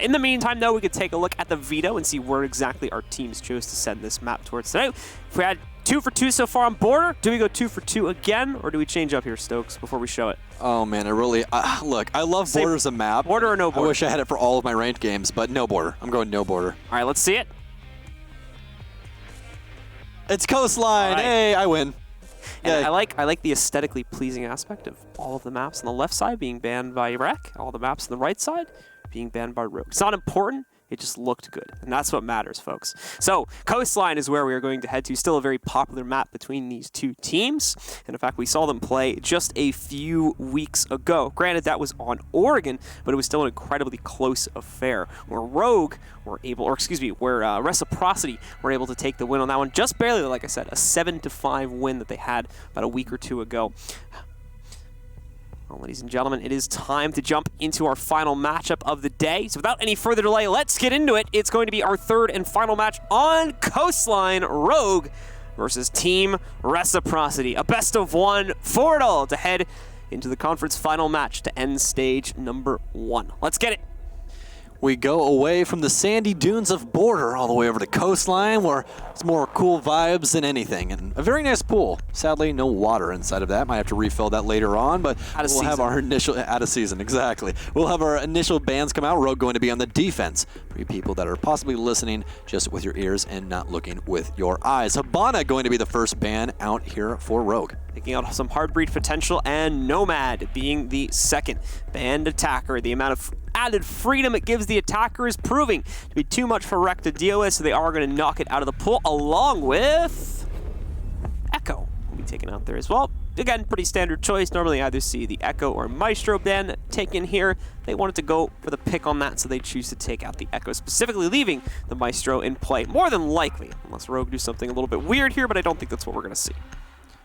In the meantime, though, we could take a look at the veto and see where exactly our teams chose to send this map towards today. If we had 2 for 2 so far on border, do we go 2 for 2 again, or do we change up here, Stokes, before we show it? Oh man, look, I love border as a map. Border or no border? I wish I had it for all of my ranked games, but no border. I'm going no border. All right, let's see it. It's Coastline. Right. Hey, I win. And I like the aesthetically pleasing aspect of all of the maps on the left side being banned by Rec, all the maps on the right side being banned by Rogue. It's not important. It just looked good, and that's what matters, folks. So Coastline is where we are going to head to. Still a very popular map between these two teams. And in fact, we saw them play just a few weeks ago. Granted, that was on Oregon, but it was still an incredibly close affair where Rogue were able, where Reciprocity were able to take the win on that one. Just barely, like I said, a 7-5 win that they had about a week or two ago. Well, ladies and gentlemen, it is time to jump into our final matchup of the day. So without any further delay, let's get into it. It's going to be our third and final match on Coastline, Rogue versus Team Reciprocity. A best of one for it all to head into the conference final match to end stage number 1. Let's get it. We go away from the sandy dunes of border all the way over to Coastline, where it's more cool vibes than anything. And a very nice pool. Sadly, no water inside of that. Might have to refill that later on, but we'll have our initial, out of season, exactly. We'll have our initial bans come out. Rogue going to be on the defense for you people that are possibly listening just with your ears and not looking with your eyes. Habana going to be the first ban out here for Rogue. Taking out some Hardbreed potential, and Nomad being the second banned attacker. The amount of added freedom it gives the attacker is proving to be too much for Rec to deal with, so they are going to knock it out of the pool, along with Echo will be taken out there as well. Again, pretty standard choice. Normally either see the Echo or Maestro ban taken here. They wanted to go for the pick on that, so they choose to take out the Echo, specifically leaving the Maestro in play. More than likely, unless Rogue do something a little bit weird here, but I don't think that's what we're going to see.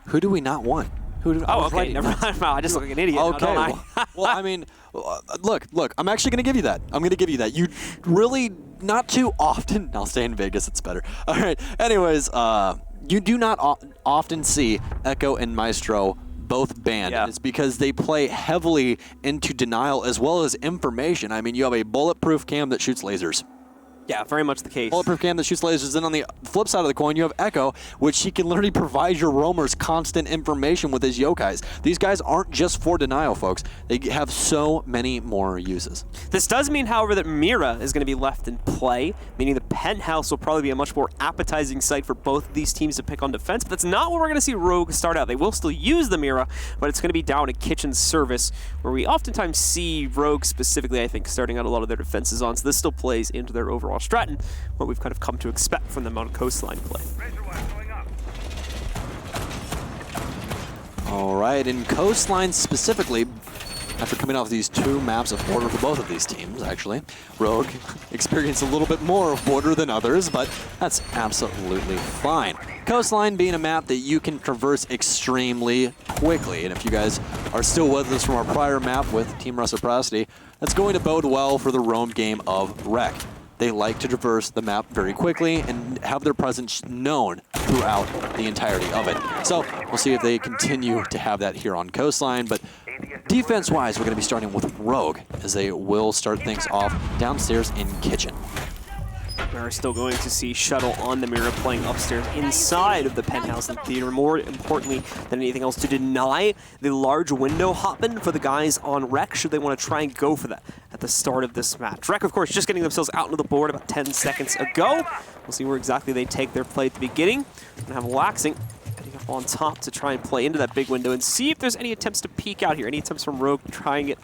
Who do we not want? Okay, never mind. Wow, I just look like an idiot. Okay, now, well, I mean, look, I'm actually going to give you that. I'm going to give you that. You really, not too often, I'll stay in Vegas, it's better. All right, anyways, you do not often see Echo and Maestro both banned. Yeah. And it's because they play heavily into denial as well as information. I mean, you have a bulletproof cam that shoots lasers. Yeah, very much the case. Bulletproof cam that shoots lasers. Then on the flip side of the coin, you have Echo, which he can literally provide your roamers constant information with his yokais. These guys aren't just for denial, folks. They have so many more uses. This does mean, however, that Mira is going to be left in play, meaning the Penthouse will probably be a much more appetizing site for both of these teams to pick on defense, but that's not what we're going to see Rogue start out. They will still use the Mira, but it's going to be down at Kitchen Service, where we oftentimes see Rogue specifically, I think, starting out a lot of their defenses on, so this still plays into their overall strat and what we've kind of come to expect from them on Coastline play. All right, in Coastline specifically, after coming off these 2 maps of border for both of these teams, actually, Rogue experienced a little bit more of border than others, but that's absolutely fine. Coastline being a map that you can traverse extremely quickly, and if you guys are still with us from our prior map with Team Reciprocity, that's going to bode well for the roam game of Rec. They like to traverse the map very quickly and have their presence known throughout the entirety of it. So we'll see if they continue to have that here on Coastline, but defense-wise, we're going to be starting with Rogue, as they will start things off downstairs in Kitchen. We're still going to see Shuttle on the Mirror playing upstairs inside of the Penthouse and Theater, more importantly than anything else, to deny the large window hopping for the guys on Rec, should they want to try and go for that at the start of this match. Rec, of course, just getting themselves out onto the board about 10 seconds ago. We'll see where exactly they take their play at the beginning. We're going to have Laxing getting up on top to try and play into that big window and see if there's any attempts to peek out here, any attempts from Rogue trying it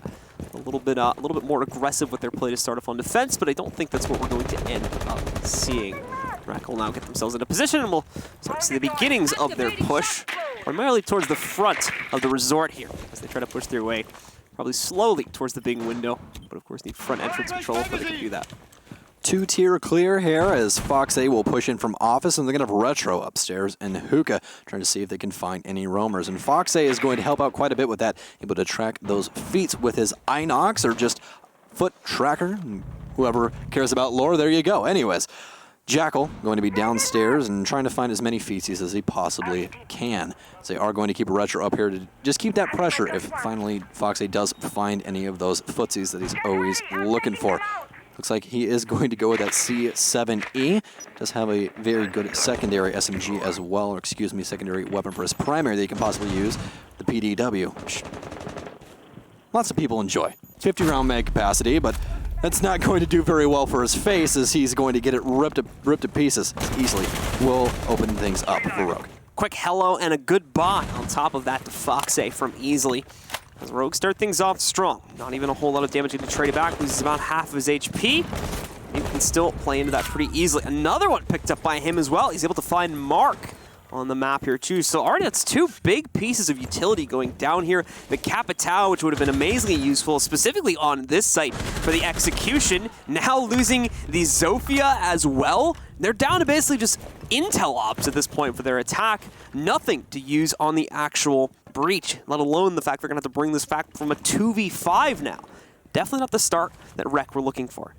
a little bit more aggressive with their play to start off on defense, but I don't think that's what we're going to end up seeing. Rec will now get themselves into position, and we'll start to see the beginnings of their push, primarily towards the front of the resort here, as they try to push their way probably slowly towards the big window, but of course need front entrance control for they can do that. 2-tier clear here as Fox A will push in from office, and they're going to have Retro upstairs and Hookah trying to see if they can find any roamers. And Fox A is going to help out quite a bit with that, able to track those feet with his Inox or just foot tracker. Whoever cares about lore, there you go. Anyways, Jackal going to be downstairs and trying to find as many feetsies as he possibly can. So they are going to keep Retro up here to just keep that pressure if finally Fox A does find any of those footsies that he's always looking for. Looks like he is going to go with that C7E. Does have a very good secondary SMG as well, or excuse me, secondary weapon for his primary that he can possibly use, the PDW, which lots of people enjoy. 50-round mag capacity, but that's not going to do very well for his face, as he's going to get it ripped to pieces easily. Will open things up for Rogue. Quick hello and a goodbye on top of that to Foxay from Easily. As Rogue start things off strong. Not even a whole lot of damage to trade it back. Loses about half of his HP. He can still play into that pretty easily. Another one picked up by him as well. He's able to find Mark on the map here too. So already that's two big pieces of utility going down here. The Capitao, which would have been amazingly useful, specifically on this site for the execution. Now losing the Zofia as well. They're down to basically just intel ops at this point for their attack. Nothing to use on the actual breach, let alone the fact they're going to have to bring this back from a 2v5 now. Definitely not the start that Rec were looking for.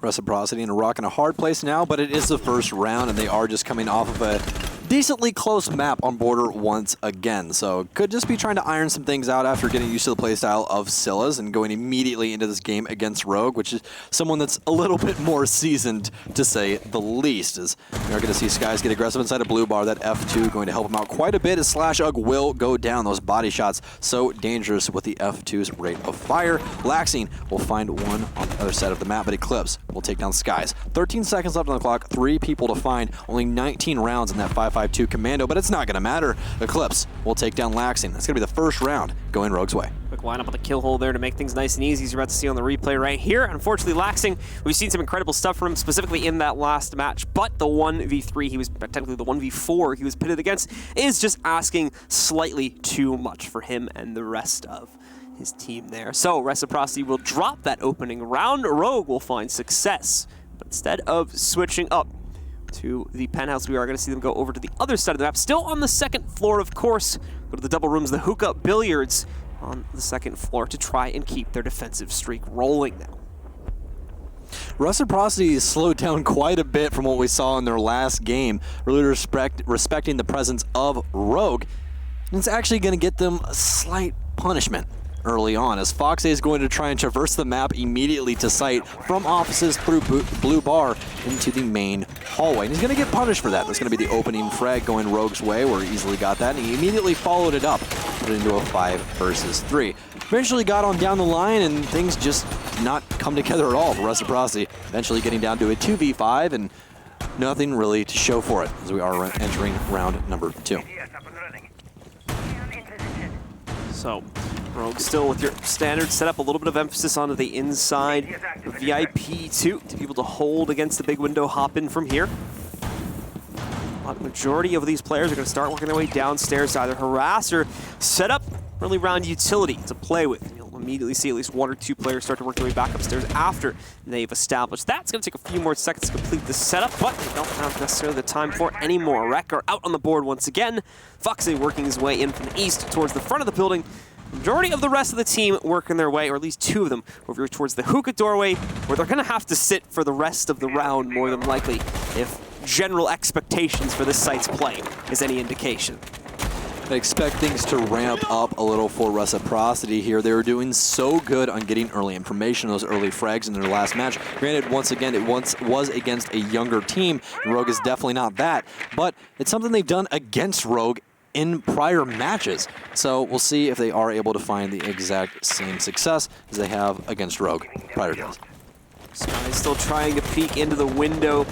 Reciprocity in a rock and a hard place now, but it is the first round, and they are just coming off of a decently close map on border once again. So could just be trying to iron some things out after getting used to the playstyle of Scylla's and going immediately into this game against Rogue, which is someone that's a little bit more seasoned, to say the least. As you're going to see Skies get aggressive inside a blue bar. That F2 going to help him out quite a bit, as Slash Ugg will go down. Those body shots so dangerous with the F2's rate of fire. Laxing will find one on the other side of the map, but Eclipse will take down Skies. 13 seconds left on the clock, 3 people to find, only 19 rounds in that 5.52 commando, but it's not going to matter. Eclipse will take down Laxing. That's going to be the first round going Rogue's way. Quick lineup on the kill hole there to make things nice and easy, as you're about to see on the replay right here. Unfortunately, Laxing, we've seen some incredible stuff from him, specifically in that last match, but the 1v3, he was technically the 1v4 he was pitted against, is just asking slightly too much for him and the rest of his team there. So Reciprocity will drop that opening round. Rogue will find success, but instead of switching up to the penthouse, we are going to see them go over to the other side of the map. Still on the second floor, of course. Go to the double rooms, the hookah billiards on the second floor to try and keep their defensive streak rolling now. Reciprocity is slowed down quite a bit from what we saw in their last game, really respecting the presence of Rogue. And it's actually going to get them a slight punishment early on, as Foxay is going to try and traverse the map immediately to site from offices through blue bar into the main hallway. And he's going to get punished for that. That's going to be the opening frag going Rogue's way, where he easily got that, and he immediately followed it up, put it into a 5 versus 3. Eventually got on down the line, and things just did not come together at all for Reciprocity. Eventually getting down to a 2v5, and nothing really to show for it, as we are entering round number 2. So Rogue still with your standard setup, a little bit of emphasis onto the inside. The VIP too, to be able to hold against the big window, hop in from here. The majority of these players are going to start working their way downstairs to either harass or set up really around utility to play with. You'll immediately see at least 1 or 2 players start to work their way back upstairs after they've established that. It's going to take a few more seconds to complete the setup, but they don't have necessarily the time for it anymore. Wreck are out on the board once again. Foxy working his way in from the east towards the front of the building. The majority of the rest of the team working their way, or at least 2 of them, over towards the hookah doorway, where they're going to have to sit for the rest of the round, more than likely, if general expectations for this site's play is any indication. I expect things to ramp up a little for Reciprocity here. They were doing so good on getting early information, those early frags in their last match. Granted, once again, it once was against a younger team, and Rogue is definitely not that, but it's something they've done against Rogue in prior matches. So we'll see if they are able to find the exact same success as they have against Rogue prior to this. Sky still trying to peek into the window.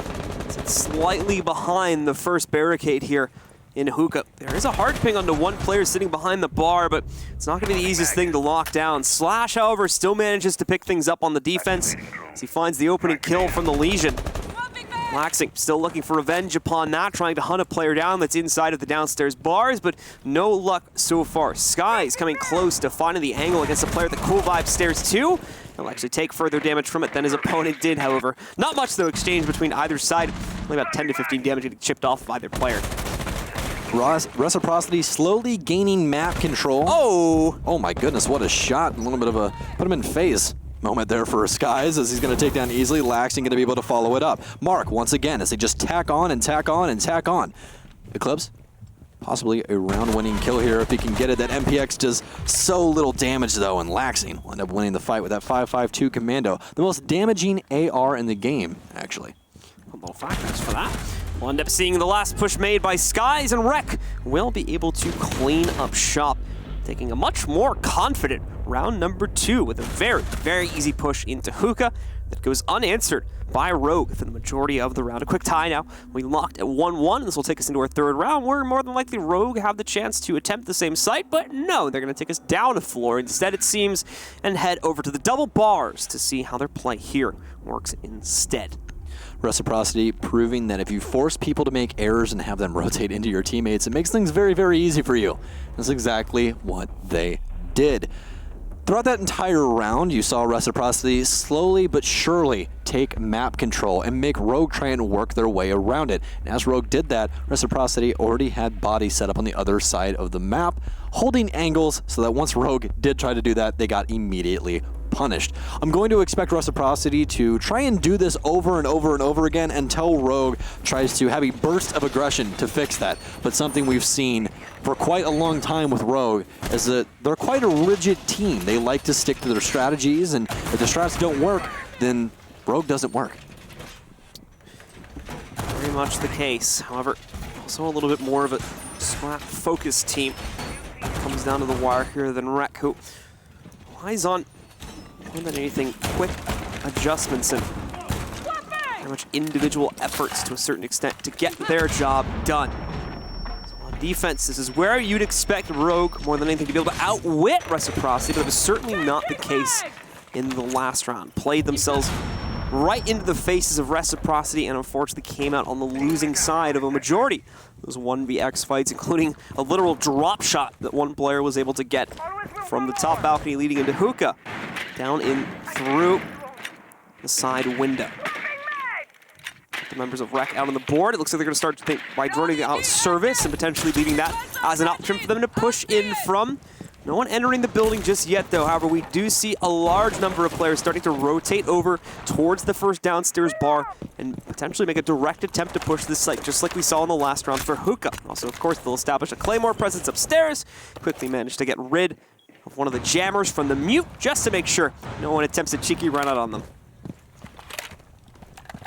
It's slightly behind the first barricade here in hookah. There is a hard ping onto one player sitting behind the bar, but it's not going to be the easiest thing to lock down. Slash, however, still manages to pick things up on the defense as he finds the opening kill from the Legion. Laxing still looking for revenge upon that, trying to hunt a player down that's inside of the downstairs bars, but no luck so far. Sky is coming close to finding the angle against a player at the Cool Vibe stairs too. He'll actually take further damage from it than his opponent did, however. Not much, though, exchange between either side. Only about 10 to 15 damage getting chipped off of either player. Reciprocity slowly gaining map control. Oh my goodness, what a shot. A little bit of a put him in phase moment there for Skies, as he's going to take down easily. Laxing going to be able to follow it up. Mark, once again, as they just tack on and tack on and tack on. Eclipse possibly a round-winning kill here if he can get it. That MPX does so little damage, though, and Laxing will end up winning the fight with that 5.52 Commando, the most damaging AR in the game, actually. A little factors for that. We'll end up seeing the last push made by Skies, and Rec will be able to clean up shop, taking a much more confident round number 2 with a very, very easy push into Hookah that goes unanswered by Rogue for the majority of the round. A quick tie now. We locked at 1-1. This will take us into our 3rd round, where more than likely Rogue have the chance to attempt the same site, but no, they're going to take us down a floor instead, it seems, and head over to the double bars to see how their play here works instead. Reciprocity proving that if you force people to make errors and have them rotate into your teammates, it makes things very, very easy for you. That's exactly what they did. Throughout that entire round, you saw Reciprocity slowly but surely take map control and make Rogue try and work their way around it. And as Rogue did that, Reciprocity already had bodies set up on the other side of the map, holding angles so that once Rogue did try to do that, they got immediately punished. I'm going to expect Reciprocity to try and do this over and over and over again until Rogue tries to have a burst of aggression to fix that. But something we've seen for quite a long time with Rogue is that they're quite a rigid team. They like to stick to their strategies, and if the strats don't work, then Rogue doesn't work. Very much the case. However, also a little bit more of a strat-focused team. Comes down to the wire here than Rec, who relies on more than anything quick adjustments and very much individual efforts to a certain extent to get their job done. So on defense, this is where you'd expect Rogue more than anything to be able to outwit Reciprocity, but it was certainly not the case in the last round. Played themselves right into the faces of Reciprocity and unfortunately came out on the losing side of a majority of those 1vx fights, including a literal drop shot that one player was able to get from the top balcony leading into Hookah, down in through the side window. The members of Rec out on the board. It looks like they're going to start to think by droning out service and potentially leaving that as an option for them to push in from. No one entering the building just yet, though. However, we do see a large number of players starting to rotate over towards the first downstairs bar and potentially make a direct attempt to push this site, just like we saw in the last round for Hookah. Also, of course, they'll establish a Claymore presence upstairs, quickly manage to get rid of one of the jammers from the mute, just to make sure no one attempts a cheeky run out on them.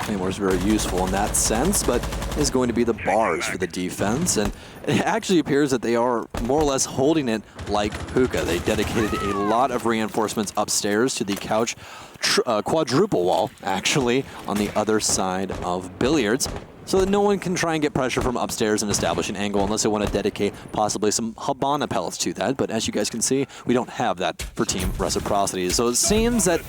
Claymore's very useful in that sense, but is going to be the bars for the defense, and it actually appears that they are more or less holding it like Hookah. They dedicated a lot of reinforcements upstairs to the couch quadruple wall, actually, on the other side of Billiards, so that no one can try and get pressure from upstairs and establish an angle unless they want to dedicate possibly some Habana pellets to that. But as you guys can see, we don't have that for Team Reciprocity. So it seems that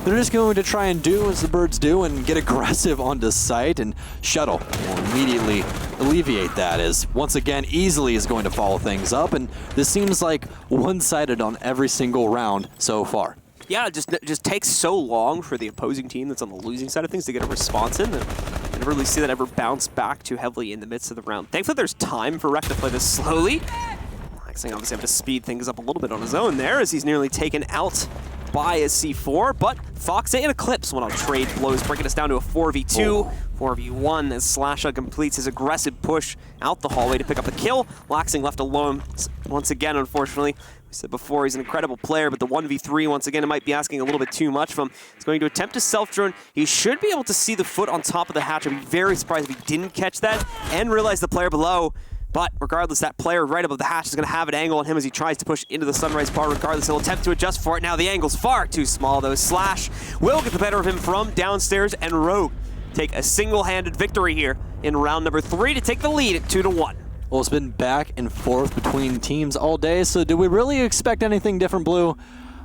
they're just going to try and do as the birds do and get aggressive onto site, and Shuttle will immediately alleviate that, as once again easily is going to follow things up, and this seems like one-sided on every single round so far. Yeah, it just takes so long for the opposing team that's on the losing side of things to get a response in. I never really see that ever bounce back too heavily in the midst of the round. Thankfully, there's time for Rec to play this slowly. Laxing obviously having to speed things up a little bit on his own there, as he's nearly taken out by a C4, but Fox and Eclipse went on trade blows, breaking us down to a 4v2, 4v1 as Slasha completes his aggressive push out the hallway to pick up the kill. Laxing left alone once again, unfortunately. We said before, he's an incredible player, but the 1v3, once again, it might be asking a little bit too much from him. He's going to attempt to self-drone. He should be able to see the foot on top of the hatch. I'd be very surprised if he didn't catch that and realize the player below. But regardless, that player right above the hatch is going to have an angle on him as he tries to push into the Sunrise bar. Regardless, he'll attempt to adjust for it. Now the angle's far too small, though. Slash will get the better of him from downstairs, and Rogue take a single-handed victory here in round number 3 to take the lead at 2-1. Well, it's been back and forth between teams all day, so do we really expect anything different, Blue?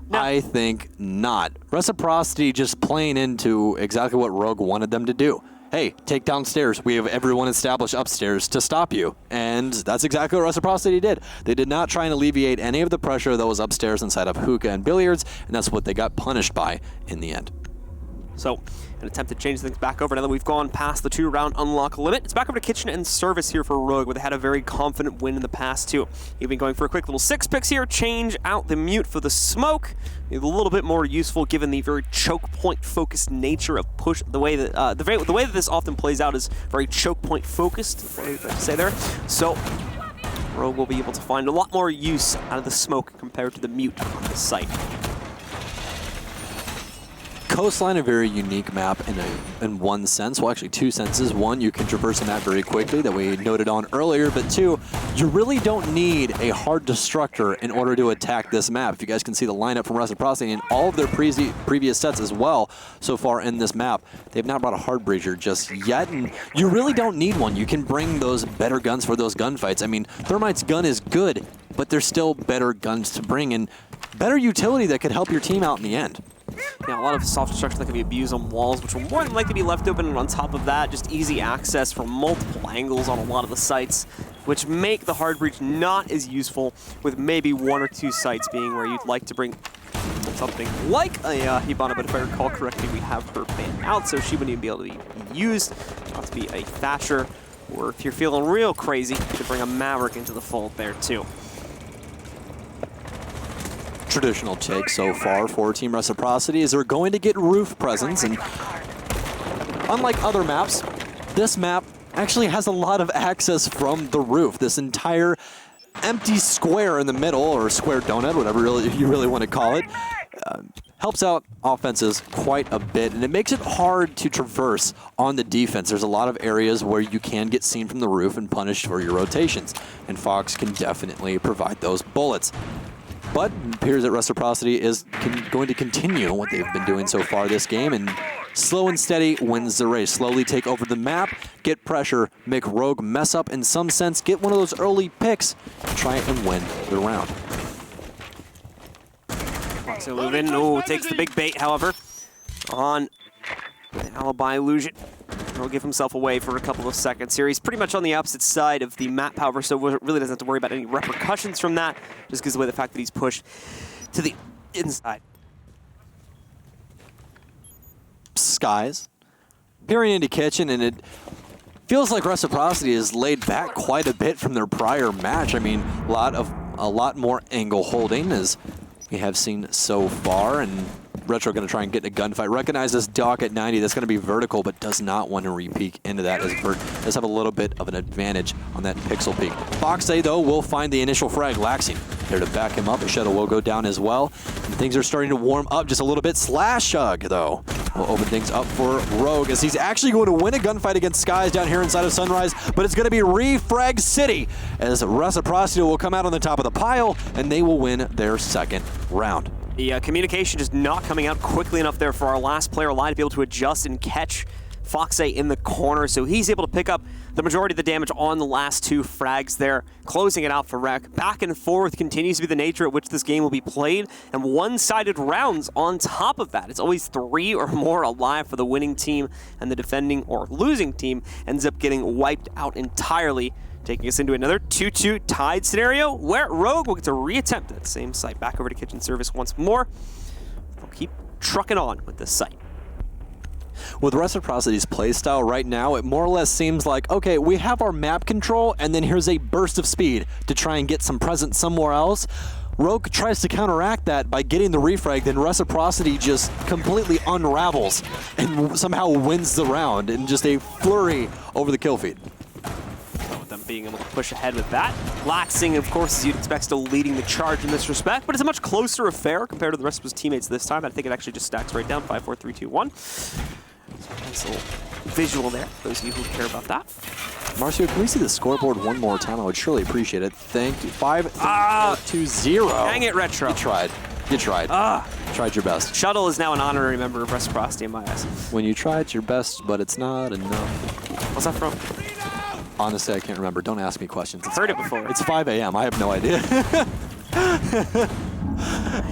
No. I think not. Reciprocity just playing into exactly what Rogue wanted them to do. Hey, take downstairs. We have everyone established upstairs to stop you. And that's exactly what Reciprocity did. They did not try and alleviate any of the pressure that was upstairs inside of Hookah and Billiards, and that's what they got punished by in the end. So, an attempt to change things back over now that we've gone past the 2-round unlock limit. It's back over to Kitchen and Service here for Rogue, where they had a very confident win in the past, too. You've been going for a quick little 6 picks here, change out the mute for the smoke. It's a little bit more useful given the very choke point focused nature of push. The way that the way that this often plays out is very choke point focused, what I say there. So, Rogue will be able to find a lot more use out of the smoke compared to the mute on the site. Coastline, a very unique map in one sense. Well, actually two senses. One, you can traverse the map very quickly that we noted on earlier, but two, you really don't need a hard destructor in order to attack this map. If you guys can see the lineup from Reciprocity in all of their previous sets as well so far in this map, they've not brought a hard breacher just yet, and you really don't need one. You can bring those better guns for those gunfights. I mean, Thermite's gun is good, but there's still better guns to bring and better utility that could help your team out in the end. Yeah, a lot of soft destruction that can be abused on walls, which will more than likely be left open, and on top of that, just easy access from multiple angles on a lot of the sites, which make the hard breach not as useful, with maybe one or two sites being where you'd like to bring something like a Hibana, but if I recall correctly, we have her banned out, so she wouldn't even be able to be used, not to be a Thatcher, or if you're feeling real crazy, you could bring a Maverick into the fold there too. Traditional take so far for Team Reciprocity is they're going to get roof presence, and unlike other maps, this map actually has a lot of access from the roof. This entire empty square in the middle, or square donut, whatever you really want to call it, helps out offenses quite a bit, and it makes it hard to traverse on the defense. There's a lot of areas where you can get seen from the roof and punished for your rotations, and Fox can definitely provide those bullets. But it appears that Reciprocity is going to continue what they've been doing so far this game, and slow and steady wins the race. Slowly take over the map, get pressure, make Rogue mess up in some sense, get one of those early picks, and try and win the round. So Leuven, oh, takes the big bait, however, on the alibi illusion. He'll give himself away for a couple of seconds here. He's pretty much on the opposite side of the map, however, so really doesn't have to worry about any repercussions from that, just because of the way the fact that he's pushed to the inside. Skies, peering into kitchen, and it feels like Reciprocity is laid back quite a bit from their prior match. I mean, a lot more angle holding as we have seen so far, and Retro going to try and get in a gunfight. Recognizes Doc at 90. That's going to be vertical, but does not want to re-peek into that, as Vert does have a little bit of an advantage on that pixel peek. Foxay, though, will find the initial frag. Laxing there to back him up. A Shadow will go down as well. And things are starting to warm up just a little bit. Slash Hug, though, will open things up for Rogue, as he's actually going to win a gunfight against Skies down here inside of Sunrise, but it's going to be Refrag City, as Reciprocity will come out on the top of the pile, and they will win their second round. The communication just not coming out quickly enough there for our last player alive to be able to adjust and catch Foxay in the corner, so he's able to pick up the majority of the damage on the last two frags there, closing it out for Rec. Back and forth continues to be the nature at which this game will be played, and one-sided rounds on top of that. It's always 3 or more alive for the winning team, and the defending or losing team ends up getting wiped out entirely, taking us into another 2-2 tied scenario where Rogue will get to reattempt that same site. Back over to Kitchen Service once more. They'll keep trucking on with this site. With Reciprocity's playstyle right now, it more or less seems like, okay, we have our map control, and then here's a burst of speed to try and get some presence somewhere else. Rogue tries to counteract that by getting the refrag, then Reciprocity just completely unravels and somehow wins the round in just a flurry over the kill feed. Them being able to push ahead with that. Laxing, of course, as you'd expect, still leading the charge in this respect, but it's a much closer affair compared to the rest of his teammates this time. I think it actually just stacks right down, 5, 4, 3, 2, 1. Nice little visual there, those of you who care about that. Marcio, can we see the scoreboard one more time? I would surely appreciate it. Thank you. 5-2-0. Dang it, Retro. You tried. You tried. Tried your best. Shuttle is now an honorary member of Reciprocity in my eyes. When you tried your best, but it's not enough. What's that from? Honestly, I can't remember. Don't ask me questions. I've heard it before. It's 5 a.m. I have no idea.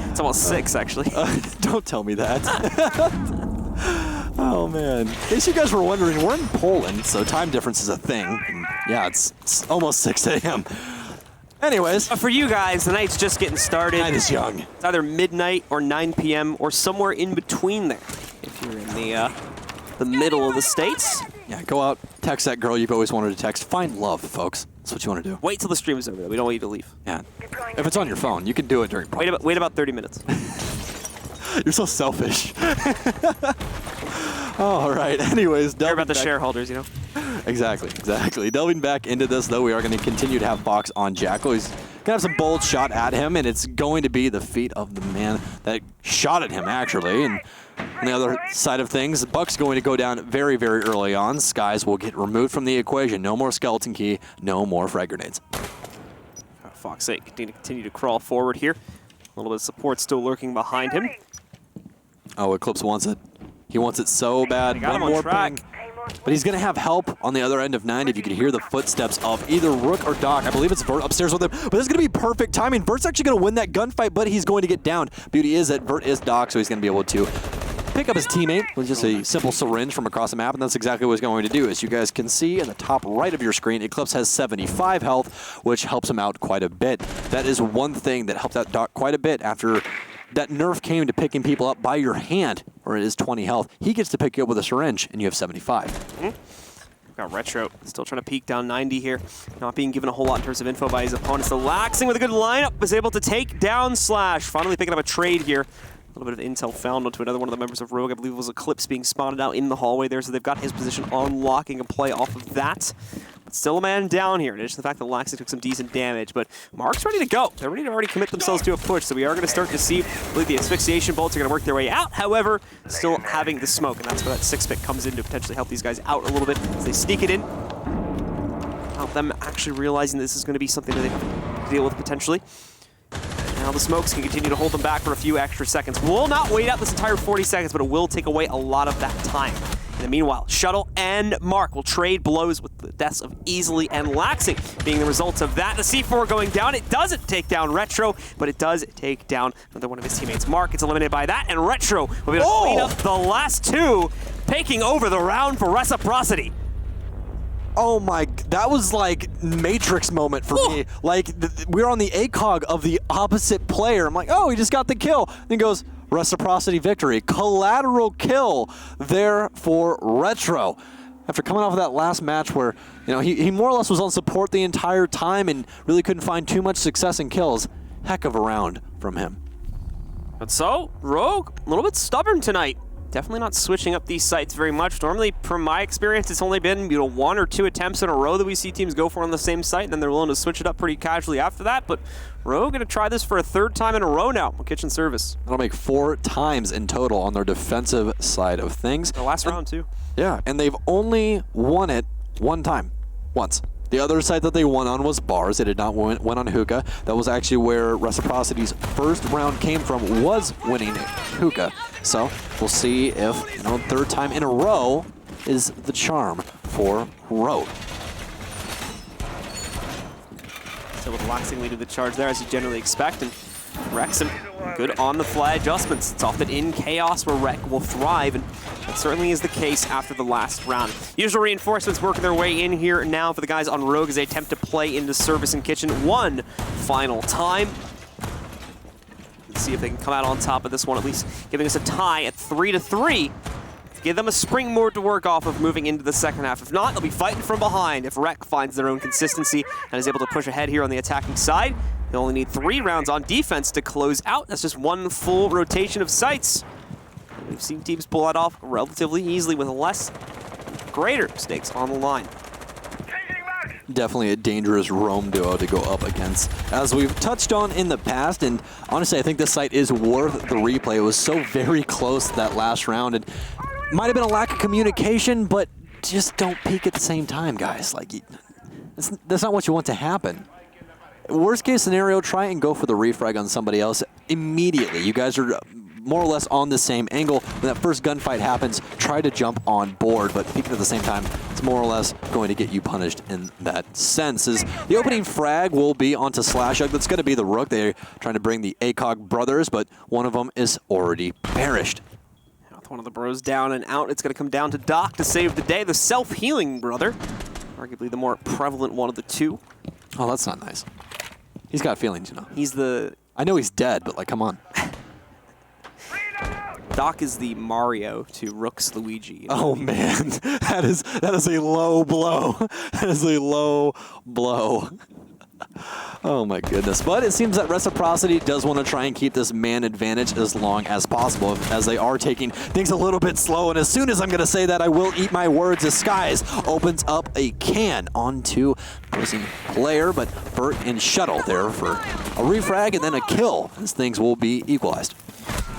It's almost 6, actually. Don't tell me that. Oh, man. In case you guys were wondering, we're in Poland, so time difference is a thing. And yeah, it's almost 6 a.m. Anyways. For you guys, the night's just getting started. Night is young. It's either midnight or 9 p.m. or somewhere in between there, if you're in the middle of the States. Yeah, go out, text that girl you've always wanted to text. Find love, folks. That's what you want to do. Wait till the stream is over, though. We don't want you to leave. Yeah. If it's on your phone, you can do it during practice. Wait about 30 minutes. You're so selfish. All right. Anyways, Care about the shareholders, you know. Exactly. Delving back into this, though, we are going to continue to have Box on Jackal. He's going to have some bold shot at him, and it's going to be the feet of the man that shot at him, actually. And on the other side of things, Buck's going to go down very, very early on. Skies will get removed from the equation. No more Skeleton Key, no more frag grenades. Fox 8 continue to crawl forward here. A little bit of support still lurking behind him. Oh, Eclipse wants it. He wants it so bad. Got him on track. Ping. But he's going to have help on the other end of 90 if you can hear the footsteps of either Rook or Doc. I believe it's Vert upstairs with him. But this is going to be perfect timing. Vert's actually going to win that gunfight, but he's going to get down. Beauty is that Vert is Doc, so he's going to be able to pick up his teammate with just a simple syringe from across the map, and that's exactly what he's going to do. As you guys can see in the top right of your screen, Eclipse has 75 health, which helps him out quite a bit. That is one thing that helped out Doc quite a bit after that nerf came to picking people up by your hand, where it is 20 health. He gets to pick you up with a syringe, and you have 75. Got Retro still trying to peek down 90 here. Not being given a whole lot in terms of info by his opponents. The Laxing with a good lineup was able to take down Slash. Finally picking up a trade here. A little bit of intel found onto another one of the members of Rogue. I believe it was Eclipse being spotted out in the hallway there, so they've got his position on locking and play off of that. But still a man down here, in addition to the fact that Laxing took some decent damage. But Mark's ready to go. They're ready to already commit themselves to a push, so we are going to start to see, I believe the asphyxiation bolts are going to work their way out. However, still having the smoke, and that's where that 6-pick comes in to potentially help these guys out a little bit as they sneak it in. Without them actually realizing this is going to be something that they have to deal with potentially. Now the smokes can continue to hold them back for a few extra seconds. Will not wait out this entire 40 seconds, but it will take away a lot of that time. In the meanwhile, Shuttle and Mark will trade blows with the deaths of Easily and Laxing being the results of that. The C4 going down. It doesn't take down Retro, but it does take down another one of his teammates. Mark gets eliminated by that, and Retro will be able to clean up the last two, taking over the round for Reciprocity. Oh my, that was like Matrix moment for me. Like, we're on the ACOG of the opposite player. I'm like, oh, he just got the kill. And he goes, Reciprocity victory. Collateral kill there for Retro. After coming off of that last match where, you know, he more or less was on support the entire time and really couldn't find too much success in kills. Heck of a round from him. But so, Rogue, a little bit stubborn tonight. Definitely not switching up these sites very much. Normally, from my experience, it's only been, you know, 1 or 2 attempts in a row that we see teams go for on the same site, and then they're willing to switch it up pretty casually after that. But Rogue going to try this for a 3rd time in a row now on Kitchen Service. That'll make 4 times in total on their defensive side of things. The last round, too. Yeah, and they've only won it 1 time. Once. The other side that they won on was Bars. They did not win on Hookah. That was actually where Reciprocity's first round came from, was winning Hookah. So we'll see if, you know, 3rd time in a row is the charm for Rogue. So with Laxing leading the charge there, as you generally expect, and Wrexham good on the fly adjustments. It's often in chaos where Wreck will thrive, and that certainly is the case after the last round. Usual reinforcements working their way in here now for the guys on Rogue as they attempt to play into Service and Kitchen one final time. Let's see if they can come out on top of this one, at least giving us a tie at 3-3. Give them a springboard to work off of moving into the second half. If not, they'll be fighting from behind if Rec finds their own consistency and is able to push ahead here on the attacking side. They only need 3 rounds on defense to close out. That's just 1 full rotation of sites. We've seen teams pull that off relatively easily with greater stakes on the line. Definitely a dangerous roam duo to go up against, as we've touched on in the past, and honestly, I think this site is worth the replay. It was so very close that last round, and might have been a lack of communication, but just don't peek at the same time, guys. Like, that's not what you want to happen. Worst case scenario, try and go for the refrag on somebody else immediately. You guys are more or less on the same angle. When that first gunfight happens, try to jump on board, but peeking at the same time, it's more or less going to get you punished in that sense. As the opening frag will be onto Slashug. That's going to be the Rook. They're trying to bring the ACOG brothers, but one of them is already perished. With one of the bros down and out, it's going to come down to Doc to save the day. The self-healing brother, arguably the more prevalent one of the 2. Oh, that's not nice. He's got feelings, you know. He's the... I know he's dead, but like, come on. Doc is the Mario to Rook's Luigi. You know? Oh man, that is a low blow. That is a low blow. Oh my goodness. But it seems that Reciprocity does want to try and keep this man advantage as long as possible, as they are taking things a little bit slow. And as soon as I'm going to say that, I will eat my words as Skies opens up a can onto opposing player, but Burt and Shuttle there for a refrag and then a kill, as things will be equalized.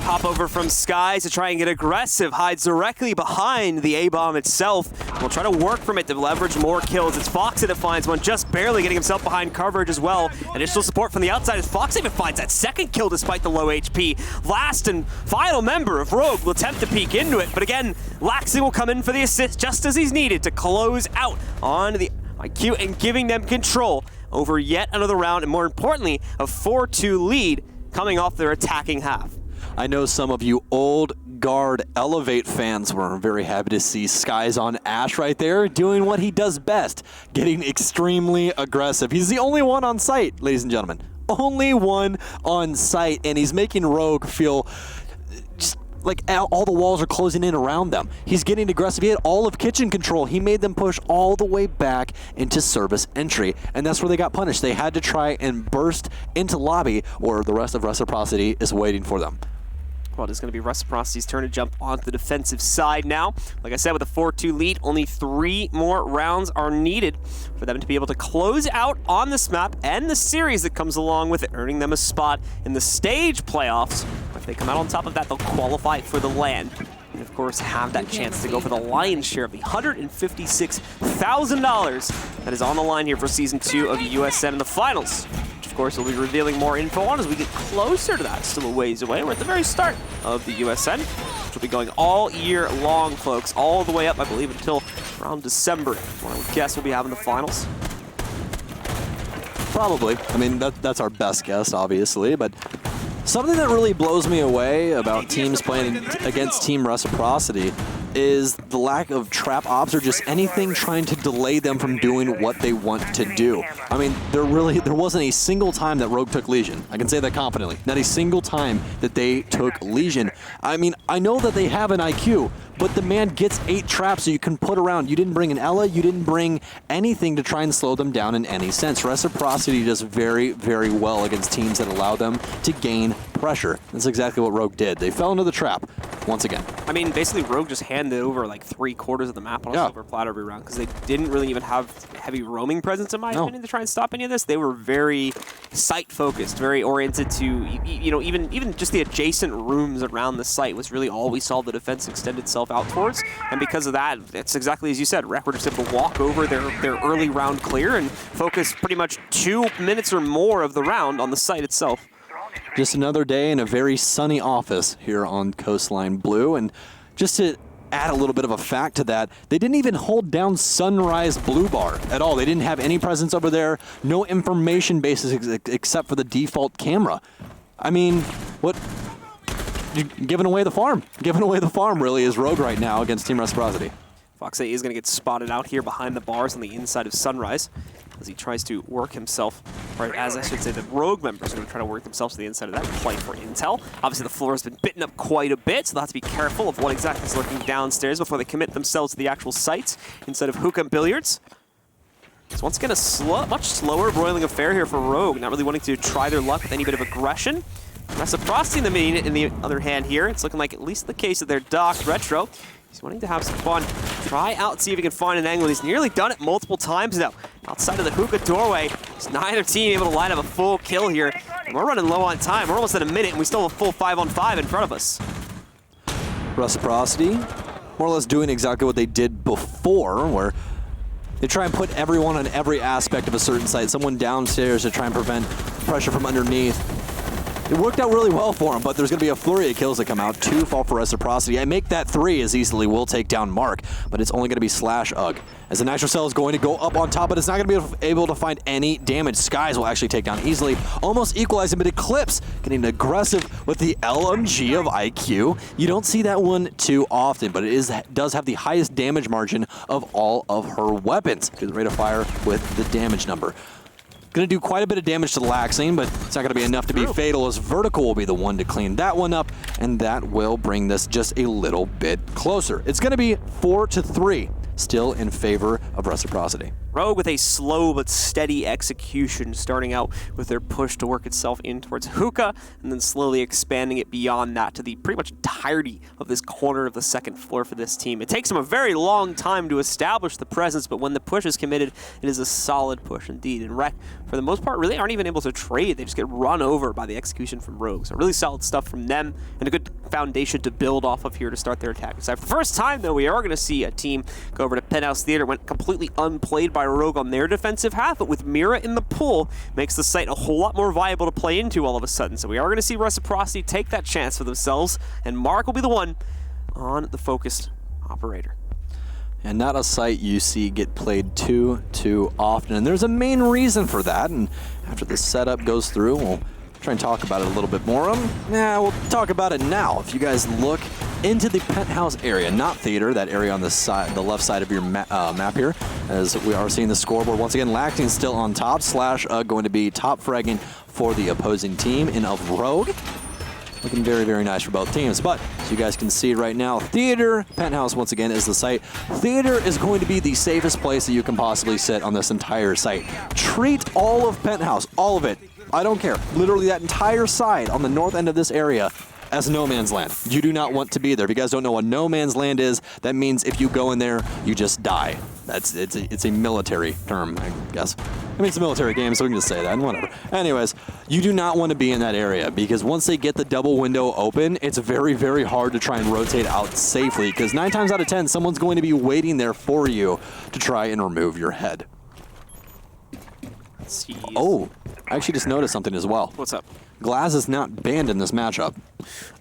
Pop over from Skies to try and get aggressive, hides directly behind the A-bomb itself. We'll try to work from it to leverage more kills. It's Foxy that finds one, just barely getting himself behind coverage as well. Additional support from the outside as Fox even finds that second kill despite the low HP. Last and final member of Rogue will attempt to peek into it, but again, Laxi will come in for the assist just as he's needed to close out on the IQ and giving them control over yet another round, and more importantly, a 4-2 lead coming off their attacking half. I know some of you old guard Elevate fans were very happy to see Skies on Ash right there doing what he does best, getting extremely aggressive. He's the only one on site, ladies and gentlemen. Only one on site, and he's making Rogue feel just like all the walls are closing in around them. He's getting aggressive. He had all of kitchen control. He made them push all the way back into service entry, and that's where they got punished. They had to try and burst into lobby, or the rest of Reciprocity is waiting for them. Well, it's going to be Reciprocity's turn to jump onto the defensive side now. Like I said, with a 4-2 lead, only 3 more rounds are needed for them to be able to close out on this map and the series that comes along with it, earning them a spot in the stage playoffs. If they come out on top of that, they'll qualify for the LAN. And of course, have that chance to go for the lion's share of the $156,000 that is on the line here for Season 2 of USN in the finals. Of course, we'll be revealing more info on as we get closer to that. Still a ways away. We're at the very start of the USN, which will be going all year long, folks, all the way up, I believe, until around December, when I would guess we'll be having the finals. Probably. I mean, that's our best guess, obviously, but something that really blows me away about teams playing against Team Reciprocity is the lack of trap ops or just anything trying to delay them from doing what they want to do. I mean, there wasn't a single time that Rogue took Legion. I can say that confidently. Not a single time that they took Legion. I mean, I know that they have an IQ, but the man gets 8 traps so you can put around. You didn't bring an Ella, you didn't bring anything to try and slow them down in any sense. Reciprocity does very, very well against teams that allow them to gain pressure. That's exactly what Rogue did. They fell into the trap once again. I mean, basically, Rogue just handed over like 3/4 of the map on a silver platter every round because they didn't really even have heavy roaming presence, in my opinion, to try and stop any of this. They were very site-focused, very oriented to, you know, even just the adjacent rooms around the site was really all we saw the defense extend itself out towards. And because of that, it's exactly as you said, Rec were just able to walk over their early round clear and focus pretty much 2 minutes or more of the round on the site itself. Just another day in a very sunny office here on Coastline Blue, and just to add a little bit of a fact to that, they didn't even hold down Sunrise Blue Bar at all. They didn't have any presence over there, no information bases except for the default camera. I mean, what? You're giving away the farm. Giving away the farm really is Rogue right now against Team Reciprocity. Foxy is going to get spotted out here behind the bars on the inside of Sunrise as he tries to work himself, or as I should say, the Rogue members are going to try to work themselves to the inside of that play for intel. Obviously, the floor has been bitten up quite a bit, so they'll have to be careful of what exactly is lurking downstairs before they commit themselves to the actual site instead of hookah and billiards. So once again, a much slower broiling affair here for Rogue, not really wanting to try their luck with any bit of aggression. Reciprocity in the other hand here, it's looking like at least the case of their docked Retro. He's wanting to have some fun, try out, see if he can find an angle. He's nearly done it multiple times now. Outside of the hookah doorway, there's neither team able to line up a full kill here. And we're running low on time. We're almost at a minute, and we still have a full 5-on-5 in front of us. Reciprocity, more or less doing exactly what they did before, where they try and put everyone on every aspect of a certain site. Someone downstairs to try and prevent pressure from underneath. It worked out really well for him, but there's going to be a flurry of kills that come out. 2 fall for Reciprocity. I make that 3 as easily will take down Mark, but it's only going to be Slash Ugg. As the Nitro Cell is going to go up on top, but it's not going to be able to find any damage. Skies will actually take down easily, almost equalizing, but Eclipse getting aggressive with the LMG of IQ. You don't see that one too often, but it does have the highest damage margin of all of her weapons. Good rate of fire with the damage number. Going to do quite a bit of damage to the Laxing, but it's not going to be enough to be fatal, as Vertical will be the one to clean that one up, and that will bring this just a little bit closer. It's going to be 4-3, still in favor of Reciprocity. Rogue with a slow but steady execution, starting out with their push to work itself in towards Hookah, and then slowly expanding it beyond that to the pretty much entirety of this corner of the second floor for this team. It takes them a very long time to establish the presence, but when the push is committed, it is a solid push indeed. And Rec, for the most part, really aren't even able to trade. They just get run over by the execution from Rogue. So really solid stuff from them, and a good foundation to build off of here to start their attack. So for the first time, though, we are going to see a team go over to Penthouse Theater. Went completely unplayed by Rogue on their defensive half, but with Mira in the pool, makes the site a whole lot more viable to play into all of a sudden. So we are going to see Reciprocity take that chance for themselves, and Mark will be the one on the focused operator. And not a site you see get played too often, and there's a main reason for that, and after the setup goes through, we'll try and talk about it a little bit more. We'll talk about it now. If you guys look into the penthouse area, not theater, that area on the side, the left side of your map here, as we are seeing the scoreboard. Once again, Lacting still on top. Slash going to be top fragging for the opposing team in of Rogue. Looking very, very nice for both teams. But as you guys can see right now, Theater, Penthouse once again is the site. Theater is going to be the safest place that you can possibly sit on this entire site. Treat all of Penthouse, all of it. I don't care. Literally that entire side on the north end of this area as no man's land. You do not want to be there. If you guys don't know what no man's land is, that means if you go in there, you just die. It's a military term, I guess. I mean, it's a military game, so we can just say that, and whatever. Anyways, you do not want to be in that area, because once they get the double window open, it's very, very hard to try and rotate out safely, because 9 times out of 10, someone's going to be waiting there for you to try and remove your head. Oh, I actually just noticed something as well. What's up? Glaz is not banned in this matchup.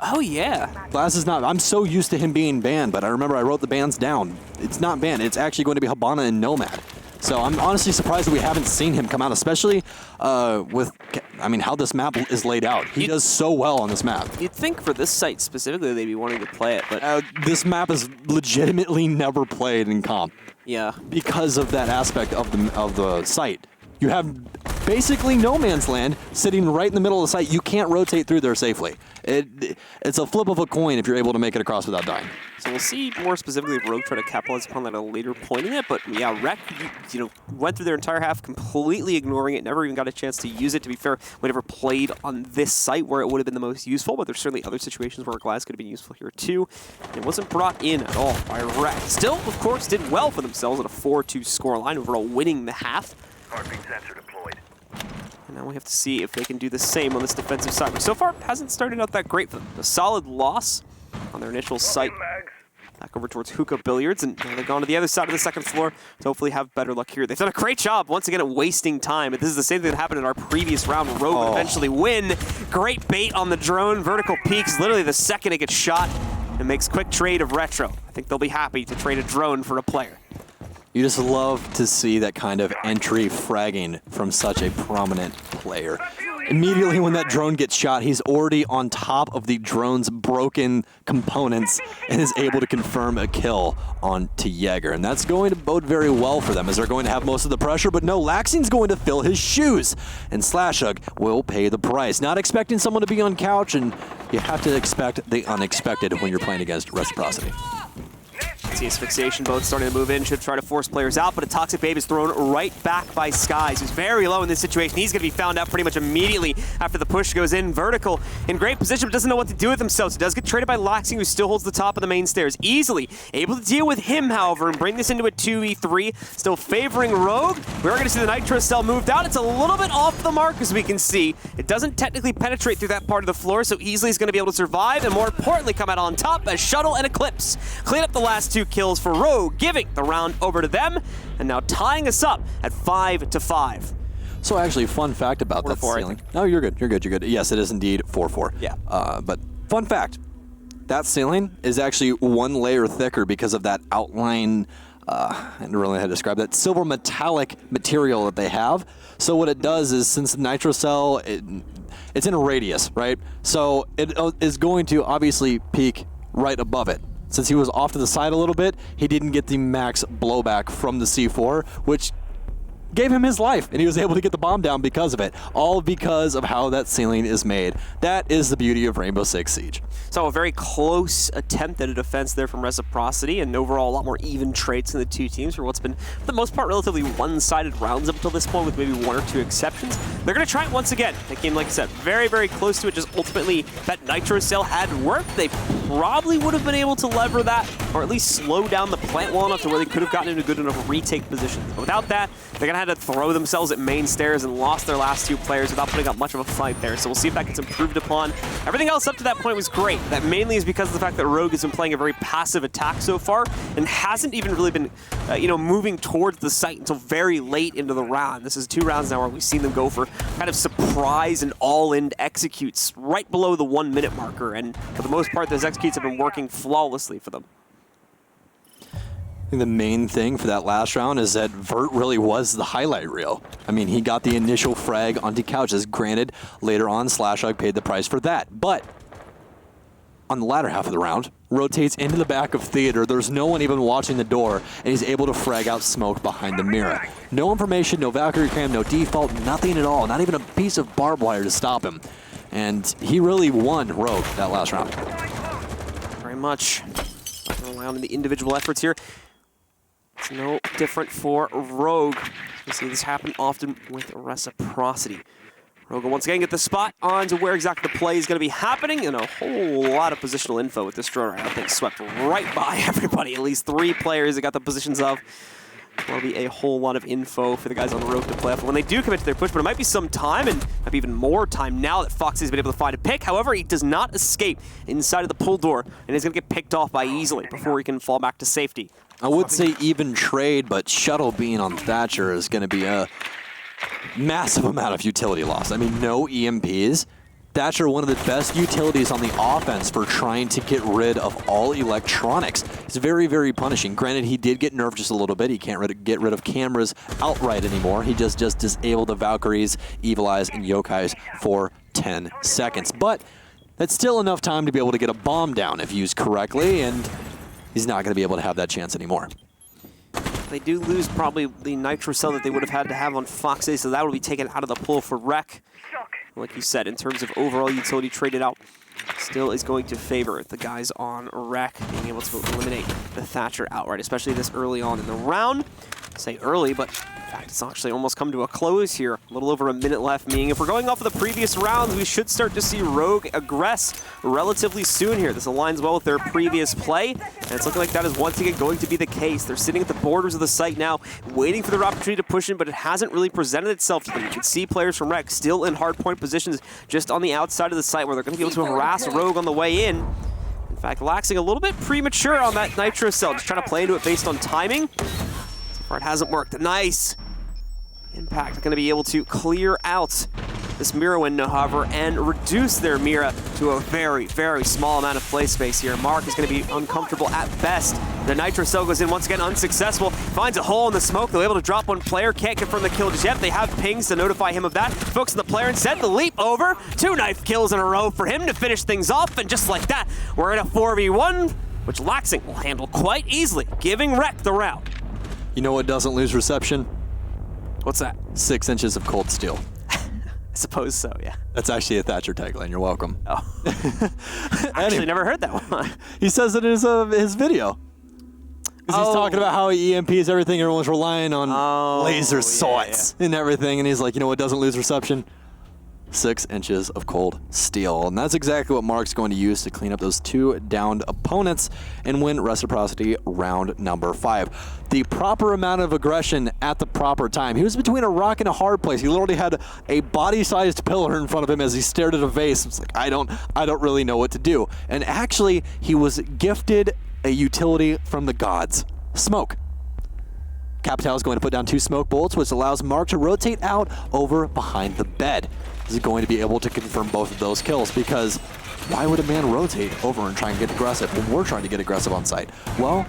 Oh, yeah. Glaz is not. I'm so used to him being banned, but I remember I wrote the bans down. It's not banned. It's actually going to be Habana and Nomad. So I'm honestly surprised that we haven't seen him come out, especially with, I mean, how this map is laid out. He does so well on this map. You'd think for this site specifically they'd be wanting to play it, but... this map is legitimately never played in comp. Yeah. Because of that aspect of the site. You have basically no man's land sitting right in the middle of the site. You can't rotate through there safely. It's a flip of a coin if you're able to make it across without dying. So we'll see more specifically if Rogue try to capitalize upon that at a later point in it. But yeah, Rec, went through their entire half completely ignoring it, never even got a chance to use it. To be fair, we never played on this site where it would have been the most useful, but there's certainly other situations where Glass could have been useful here too. And it wasn't brought in at all by Rec. Still, of course, did well for themselves at a 4-2 scoreline, overall winning the half. Heartbeat sensor deployed. And now we have to see if they can do the same on this defensive side, which so far hasn't started out that great for them. A solid loss on their initial site. Back over towards Hookah Billiards, and now they've gone to the other side of the second floor to hopefully have better luck here. They've done a great job, once again, at wasting time. This is the same thing that happened in our previous round. Rogue would eventually win. Great bait on the drone. Vertical peaks literally the second it gets shot, and makes quick trade of Retro. I think they'll be happy to trade a drone for a player. You just love to see that kind of entry fragging from such a prominent player. Immediately when that drone gets shot, he's already on top of the drone's broken components and is able to confirm a kill on to Jaeger. And that's going to bode very well for them, as they're going to have most of the pressure, but no, Laxing's going to fill his shoes, and Slashug will pay the price. Not expecting someone to be on couch, and you have to expect the unexpected when you're playing against Reciprocity. See asphyxiation boat starting to move in, should try to force players out, but a Toxic Babe is thrown right back by Skies, who's very low in this situation. He's going to be found out pretty much immediately after the push goes in. Vertical in great position, but doesn't know what to do with himself. So does get traded by Laxing, who still holds the top of the main stairs. Easily able to deal with him, however, and bring this into a 2v3. Still favoring Rogue. We're going to see the Nitro Cell moved out. It's a little bit off the mark, as we can see. It doesn't technically penetrate through that part of the floor, so easily is going to be able to survive, and more importantly, come out on top as Shuttle and Eclipse clean up the last 2 kills for Rogue, giving the round over to them, and now tying us up at 5-5. So actually, fun fact about that ceiling. No, you're good. You're good. You're good. Yes, it is indeed 4-4. Yeah. But fun fact, that ceiling is actually 1 layer thicker because of that outline. I don't really know how to describe that silver metallic material that they have. So what it does is, since the Nitro Cell, it's in a radius, right? So it is going to obviously peak right above it. Since he was off to the side a little bit, he didn't get the max blowback from the C4, which gave him his life, and he was able to get the bomb down because of it. All because of how that ceiling is made. That is the beauty of Rainbow Six Siege. So a very close attempt at a defense there from Reciprocity, and overall a lot more even traits in the two teams for what's been, for the most part, relatively one-sided rounds up until this point, with maybe one or two exceptions. They're going to try it once again. That game, like I said, very, very close to it. Just ultimately, that Nitro Cell had worked. They probably would have been able to lever that, or at least slow down the plant well enough to where they could have gotten into good enough retake positions. But without that, they're going to have to throw themselves at main stairs and lost their last two players without putting up much of a fight there. So we'll see if that gets improved upon. Everything else up to that point was great. That mainly is because of the fact that Rogue has been playing a very passive attack so far and hasn't even really been, moving towards the site until very late into the round. This is 2 rounds now where we've seen them go for kind of surprise and all-in executes right below the 1 minute marker. And for the most part, those executes have been working flawlessly for them. I think the main thing for that last round is that Vert really was the highlight reel. I mean, he got the initial frag onto couches. Granted, later on, Slashhog paid the price for that. But on the latter half of the round, rotates into the back of theater. There's no one even watching the door, and he's able to frag out smoke behind the mirror. No information, no Valkyrie cram, no default, nothing at all. Not even a piece of barbed wire to stop him. And he really won Rogue that last round. Very much. Not going to rely on the individual efforts here. It's no different for Rogue. We see this happen often with Reciprocity. Rogue once again get the spot on to where exactly the play is going to be happening, and a whole lot of positional info with this drone. I think swept right by everybody. At least 3 players that got the positions of. That'll be a whole lot of info for the guys on the Rogue to play off when they do commit to their push, but it might be some time, and might be even more time now that Foxy's been able to find a pick. However, he does not escape inside of the pull door, and he's going to get picked off by easily before he can fall back to safety. I would say even trade, but Shuttle being on Thatcher is going to be a massive amount of utility loss. I mean, no EMPs. Thatcher, one of the best utilities on the offense for trying to get rid of all electronics. It's very, very punishing. Granted, he did get nerfed just a little bit. He can't get rid of cameras outright anymore. He just disabled the Valkyries, Evil Eyes, and Yokais for 10 seconds. But that's still enough time to be able to get a bomb down if used correctly, and he's not going to be able to have that chance anymore. They do lose probably the Nitro Cell that they would have had to have on Foxy, so that will be taken out of the pool for Rec. Like you said, in terms of overall utility traded out, still is going to favor the guys on Rec being able to eliminate the Thatcher outright, especially this early on in the round. I say early, but in fact, it's actually almost come to a close here. A little over a minute left, meaning if we're going off of the previous rounds, we should start to see Rogue aggress relatively soon here. This aligns well with their previous play, and it's looking like that is once again going to be the case. They're sitting at the borders of the site now, waiting for their opportunity to push in, but it hasn't really presented itself to them. You can see players from Rec still in hard point positions just on the outside of the site where they're going to be able to harass Rogue on the way in. In fact, laxing a little bit premature on that Nitro Cell, just trying to play into it based on timing. It hasn't worked. Nice. Impact going to be able to clear out this Mira window, however, and reduce their Mira to a very, very small amount of play space here. Mark is going to be uncomfortable at best. The Nitro Cell goes in once again, unsuccessful. Finds a hole in the smoke. They're able to drop one player. Can't confirm the kill just yet. They have pings to notify him of that. Focus on the player instead. The leap over. 2 knife kills in a row for him to finish things off. And just like that, we're in a 4v1, which Laxing will handle quite easily, giving Rec the round. You know what doesn't lose reception? What's that? 6 inches of cold steel. I suppose so, yeah. That's actually a Thatcher tagline. You're welcome. Oh. Actually, never heard that one. He says it in his video. Because he's talking about how he EMPs everything. Everyone's relying on laser swords and everything. And he's like, you know what doesn't lose reception? 6 inches of cold steel. And that's exactly what Mark's going to use to clean up those 2 downed opponents and win Reciprocity round number 5. The proper amount of aggression at the proper time. He was between a rock and a hard place. He literally had a body-sized pillar in front of him as he stared at a vase. It's like, I don't really know what to do. And actually, he was gifted a utility from the gods. Smoke. Capital is going to put down 2 smoke bullets, which allows Mark to rotate out over behind the bed. Is going to be able to confirm both of those kills, because why would a man rotate over and try and get aggressive when we're trying to get aggressive on sight? Well,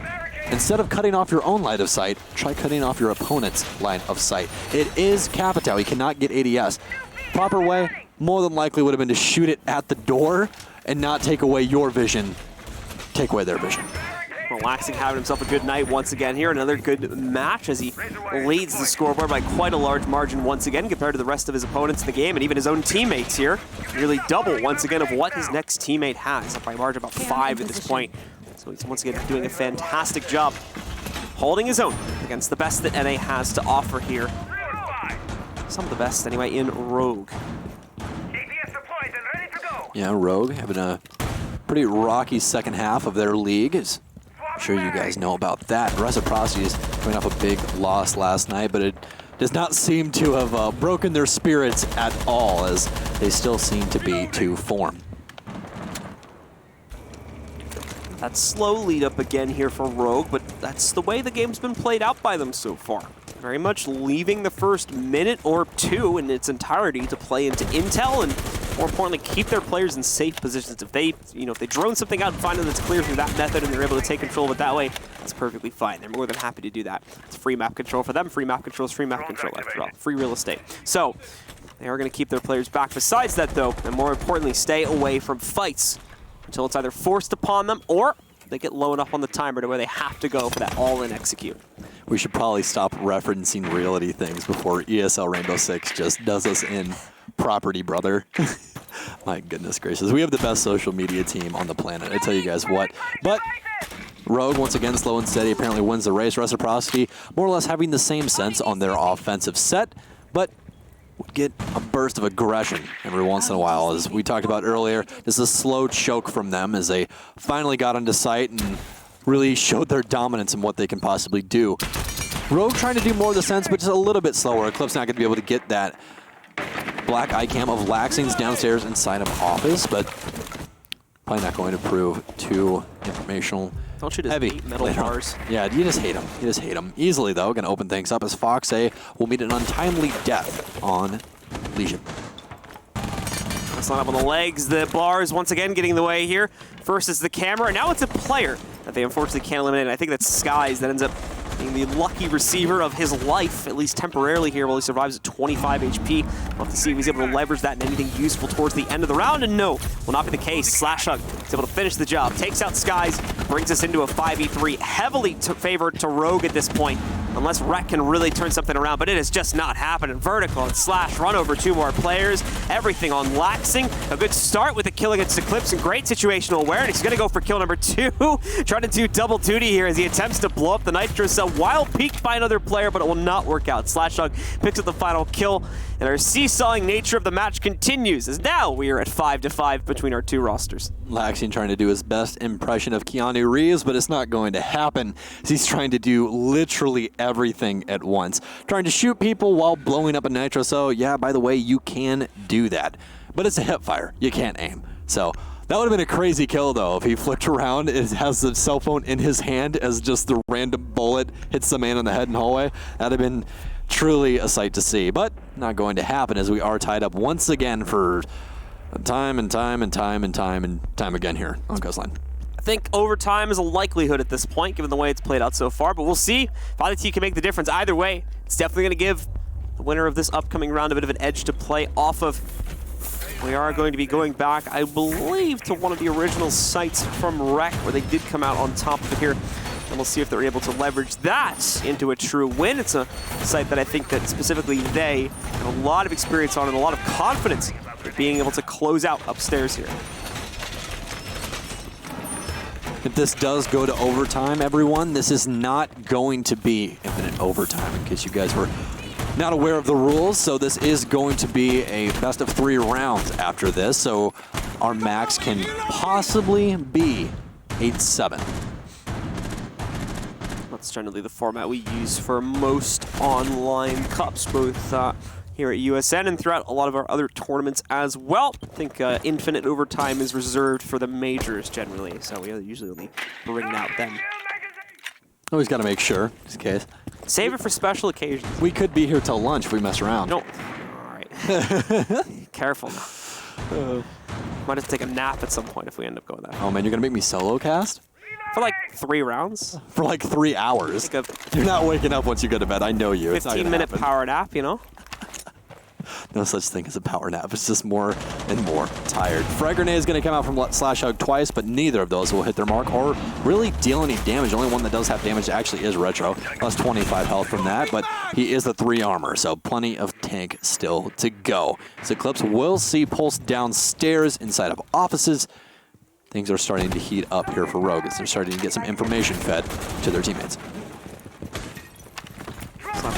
instead of cutting off your own line of sight, try cutting off your opponent's line of sight. It is Capital. He cannot get ADS. Proper way, more than likely would have been to shoot it at the door and not take away your vision, take away their vision. Relaxing, having himself a good night once again here. Another good match as he leads the scoreboard by quite a large margin once again compared to the rest of his opponents in the game, and even his own teammates here. Nearly double once again of what his next teammate has, up by a margin of about 5 at this point. So he's once again doing a fantastic job holding his own against the best that NA has to offer here. Some of the best anyway in Rogue. Yeah, Rogue having a pretty rocky second half of their league. I'm sure you guys know about that. Reciprocity is coming off a big loss last night, but it does not seem to have broken their spirits at all, as they still seem to be to form. That slow lead up again here for Rogue, but that's the way the game's been played out by them so far. Very much leaving the first minute or two in its entirety to play into intel and, more importantly, keep their players in safe positions. If they, if they drone something out and find that it's clear through that method and they're able to take control of it that way, that's perfectly fine. They're more than happy to do that. It's free map control for them. Free map control is free map control after all. Free real estate. So they are going to keep their players back. Besides that, though, and more importantly, stay away from fights until it's either forced upon them or they get low enough on the timer to where they have to go for that all-in execute. We should probably stop referencing reality things before ESL Rainbow Six just does us in property, brother. My goodness gracious. We have the best social media team on the planet, I tell you guys what. But Rogue, once again, slow and steady, apparently wins the race. Reciprocity, more or less having the same sense on their offensive set, but would get a burst of aggression every once in a while. As we talked about earlier, this is a slow choke from them as they finally got into sight and really showed their dominance in what they can possibly do. Rogue trying to do more of the sense, but just a little bit slower. Eclipse not going to be able to get that black eye cam of Laxings downstairs inside of office, but probably not going to prove too informational. Don't you just heavy hate metal bars? Yeah, you just hate them. You just hate them. Easily, though, going to open things up as Fox will meet an untimely death on Legion. Let's line up on the legs. The bars once again getting in the way here. First is the camera. Now it's a player that they unfortunately can't eliminate. I think that's Skies that ends up being the lucky receiver of his life, at least temporarily here, while he survives at 25 HP. We'll have to see if he's able to leverage that in anything useful towards the end of the round, and no, will not be the case. Slashhug is able to finish the job, takes out Skies, brings us into a 5v3, heavily favored to Rogue at this point, unless Rec can really turn something around, but it is just not happening. Vertical and Slash run over 2 more players, everything on Laxing. A good start with the kill against Eclipse and great situational awareness. He's going to go for kill number 2, trying to do double duty here as he attempts to blow up the Nitro Cell. Wild peeked by another player, but it will not work out. Slashhug picks up the final kill, and our seesawing nature of the match continues, as now we are at 5-5 between our 2 rosters. Laxing trying to do his best impression of Keanu Reeves, but it's not going to happen. He's trying to do literally everything at once. Trying to shoot people while blowing up a Nitro Cell. Yeah, by the way, you can do that, but it's a hip fire. You can't aim. So that would have been a crazy kill, though, if he flicked around and has the cell phone in his hand as just the random bullet hits the man in the head in hallway. That'd have been truly a sight to see, but not going to happen as we are tied up once again for time and time again here on Coastline. I think overtime is a likelihood at this point, given the way it's played out so far, but we'll see if either team can make the difference. Either way, it's definitely going to give the winner of this upcoming round a bit of an edge to play off of. We are going to be going back, I believe, to one of the original sites from Rec, where they did come out on top of it here. And we'll see if they're able to leverage that into a true win. It's a site that I think that specifically they have a lot of experience on and a lot of confidence in being able to close out upstairs here. If this does go to overtime, everyone, this is not going to be infinite overtime, in case you guys were not aware of the rules. So this is going to be a best of 3 rounds after this. So our max can possibly be 8-7. That's generally the format we use for most online cups, both here at USN and throughout a lot of our other tournaments as well. I think infinite overtime is reserved for the majors generally, so we usually only bring out them. Always got to make sure, just in case. Save it for special occasions. We could be here till lunch if we mess around. No. All right. Careful now. Might have to take a nap at some point if we end up going that. Oh man, you're gonna make me solo cast? For like 3 rounds. For like 3 hours? You're not waking up once you go to bed. I know you. 15-minute power nap, you know? no such thing as a power nap. It's just more and more tired. Frag Grenade is going to come out from Slash Hug twice, but neither of those will hit their mark or really deal any damage. The only one that does have damage actually is Retro, plus 25 health from that, but he is the 3 armor, so plenty of tank still to go. So Eclipse will see Pulse downstairs inside of offices. Things are starting to heat up here for Rogue as they're starting to get some information fed to their teammates.